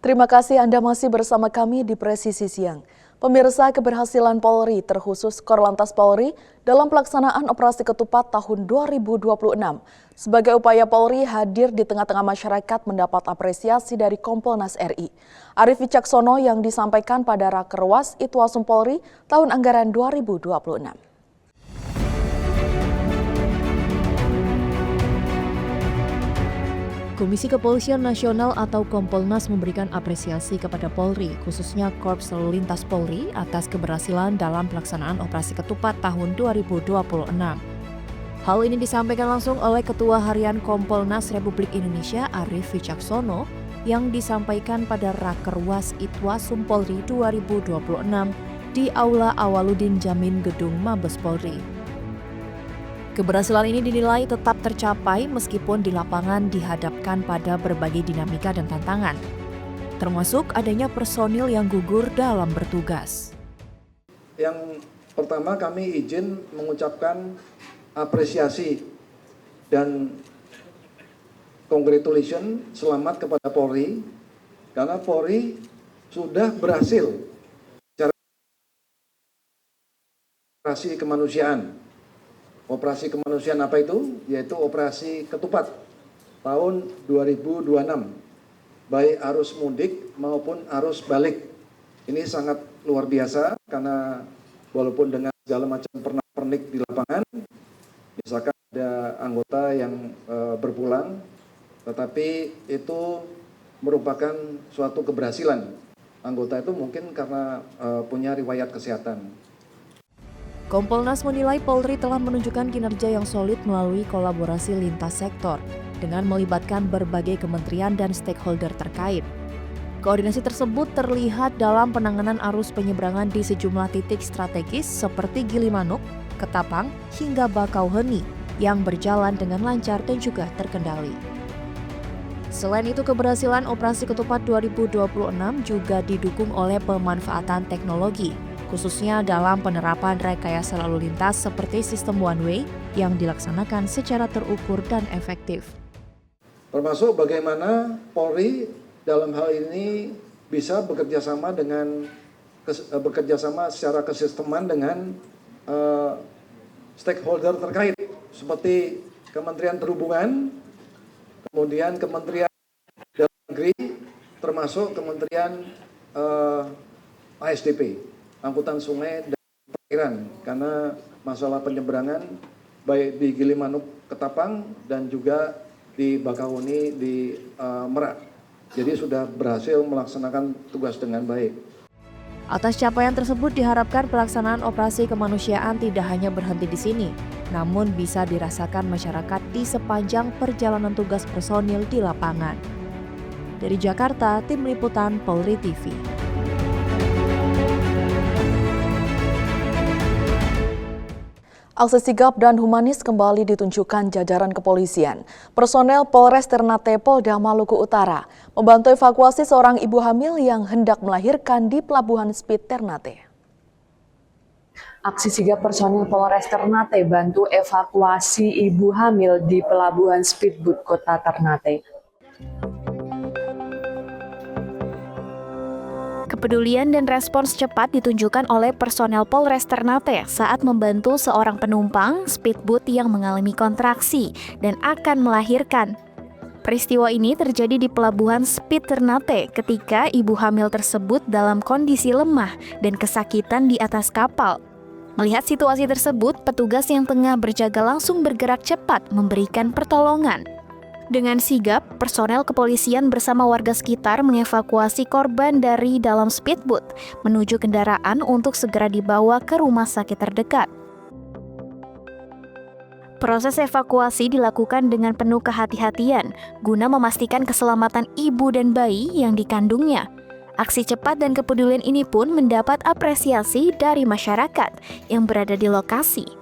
Terima kasih Anda masih bersama kami di Presisi Siang. Pemirsa, keberhasilan Polri terkhusus Korlantas Polri dalam pelaksanaan Operasi Ketupat tahun 2026. Sebagai upaya Polri hadir di tengah-tengah masyarakat mendapat apresiasi dari Kompolnas RI. Arief Wicaksono yang disampaikan pada Rakerwas Itwasum Polri tahun anggaran 2026. Komisi Kepolisian Nasional atau Kompolnas memberikan apresiasi kepada Polri, khususnya Korps Lalu Lintas Polri atas keberhasilan dalam pelaksanaan Operasi Ketupat tahun 2026. Hal ini disampaikan langsung oleh Ketua Harian Kompolnas Republik Indonesia Arief Wicaksono yang disampaikan pada Rakerwas Itwasum Polri 2026 di Aula Awaludin Jamin Gedung Mabes Polri. Keberhasilan ini dinilai tetap tercapai meskipun di lapangan dihadapkan pada berbagai dinamika dan tantangan, termasuk adanya personil yang gugur dalam bertugas. Yang pertama kami izin mengucapkan apresiasi dan congratulations, selamat kepada Polri, karena Polri sudah berhasil secara operasi kemanusiaan. Operasi kemanusiaan apa itu? Yaitu Operasi Ketupat tahun 2026, baik arus mudik maupun arus balik. Ini sangat luar biasa karena walaupun dengan segala macam pernak-pernik di lapangan, misalkan ada anggota yang berpulang, tetapi itu merupakan suatu keberhasilan. Anggota itu mungkin karena punya riwayat kesehatan. Kompolnas menilai Polri telah menunjukkan kinerja yang solid melalui kolaborasi lintas sektor dengan melibatkan berbagai kementerian dan stakeholder terkait. Koordinasi tersebut terlihat dalam penanganan arus penyeberangan di sejumlah titik strategis seperti Gilimanuk, Ketapang, hingga Bakauheni yang berjalan dengan lancar dan juga terkendali. Selain itu, keberhasilan Operasi Ketupat 2026 juga didukung oleh pemanfaatan teknologi, khususnya dalam penerapan rekayasa lalu lintas seperti sistem one way yang dilaksanakan secara terukur dan efektif. Termasuk bagaimana Polri dalam hal ini bisa bekerja sama secara kesisteman dengan stakeholder terkait seperti Kementerian Perhubungan, kemudian Kementerian Dalam Negeri, termasuk Kementerian ASDP. Angkutan sungai dan perairan, karena masalah penyeberangan baik di Gilimanuk, Ketapang dan juga di Bakauheni di Merak. Jadi sudah berhasil melaksanakan tugas dengan baik. Atas capaian tersebut diharapkan pelaksanaan operasi kemanusiaan tidak hanya berhenti di sini, namun bisa dirasakan masyarakat di sepanjang perjalanan tugas personil di lapangan. Dari Jakarta, Tim Liputan Polri TV. Aksi sigap dan humanis kembali ditunjukkan jajaran kepolisian. Personel Polres Ternate Polda Maluku Utara membantu evakuasi seorang ibu hamil yang hendak melahirkan di Pelabuhan Speed Ternate. Aksi sigap personel Polres Ternate bantu evakuasi ibu hamil di Pelabuhan Speedboat Kota Ternate. Kepedulian dan respons cepat ditunjukkan oleh personel Polres Ternate saat membantu seorang penumpang speedboat yang mengalami kontraksi dan akan melahirkan. Peristiwa ini terjadi di Pelabuhan Speed Ternate ketika ibu hamil tersebut dalam kondisi lemah dan kesakitan di atas kapal. Melihat situasi tersebut, petugas yang tengah berjaga langsung bergerak cepat memberikan pertolongan. Dengan sigap, personel kepolisian bersama warga sekitar mengevakuasi korban dari dalam speedboat menuju kendaraan untuk segera dibawa ke rumah sakit terdekat. Proses evakuasi dilakukan dengan penuh kehati-hatian guna memastikan keselamatan ibu dan bayi yang dikandungnya. Aksi cepat dan kepedulian ini pun mendapat apresiasi dari masyarakat yang berada di lokasi.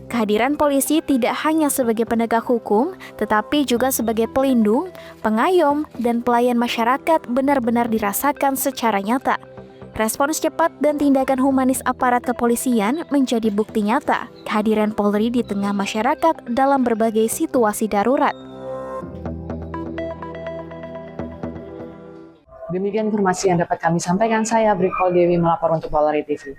Kehadiran polisi tidak hanya sebagai penegak hukum, tetapi juga sebagai pelindung, pengayom, dan pelayan masyarakat benar-benar dirasakan secara nyata. Respons cepat dan tindakan humanis aparat kepolisian menjadi bukti nyata kehadiran Polri di tengah masyarakat dalam berbagai situasi darurat. Demikian informasi yang dapat kami sampaikan. Saya Brikol Dewi melapor untuk Polri TV.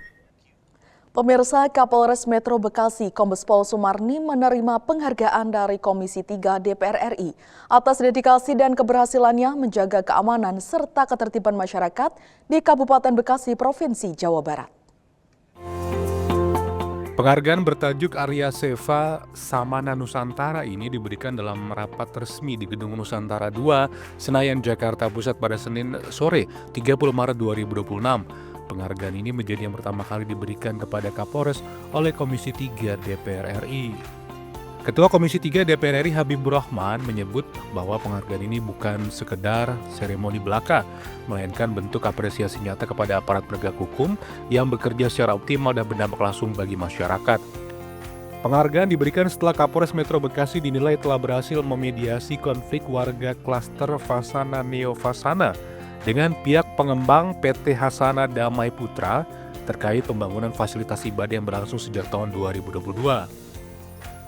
Pemirsa, Kapolres Metro Bekasi Kombes Pol Sumarni menerima penghargaan dari Komisi 3 DPR RI atas dedikasi dan keberhasilannya menjaga keamanan serta ketertiban masyarakat di Kabupaten Bekasi, Provinsi Jawa Barat. Penghargaan bertajuk Arya Seva Samana Nusantara ini diberikan dalam rapat resmi di Gedung Nusantara 2, Senayan, Jakarta Pusat pada Senin sore 30 Maret 2026. Penghargaan ini menjadi yang pertama kali diberikan kepada Kapolres oleh Komisi 3 DPR RI. Ketua Komisi 3 DPR RI Habibur Rahman menyebut bahwa penghargaan ini bukan sekedar seremoni belaka, melainkan bentuk apresiasi nyata kepada aparat penegak hukum yang bekerja secara optimal dan berdampak langsung bagi masyarakat. Penghargaan diberikan setelah Kapolres Metro Bekasi dinilai telah berhasil memediasi konflik warga klaster Fasana Neo Fasana dengan pihak pengembang PT Hasana Damai Putra terkait pembangunan fasilitas ibadah yang berlangsung sejak tahun 2022.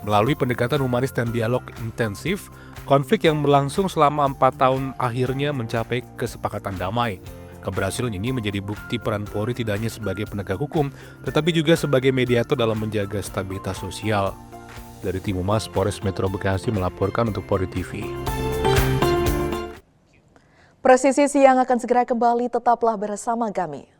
Melalui pendekatan humanis dan dialog intensif, konflik yang berlangsung selama 4 tahun akhirnya mencapai kesepakatan damai. Keberhasilan ini menjadi bukti peran Polri tidak hanya sebagai penegak hukum, tetapi juga sebagai mediator dalam menjaga stabilitas sosial. Dari Tim Humas Polres Metro Bekasi melaporkan untuk Polri TV. Presisi Siang akan segera kembali, tetaplah bersama kami.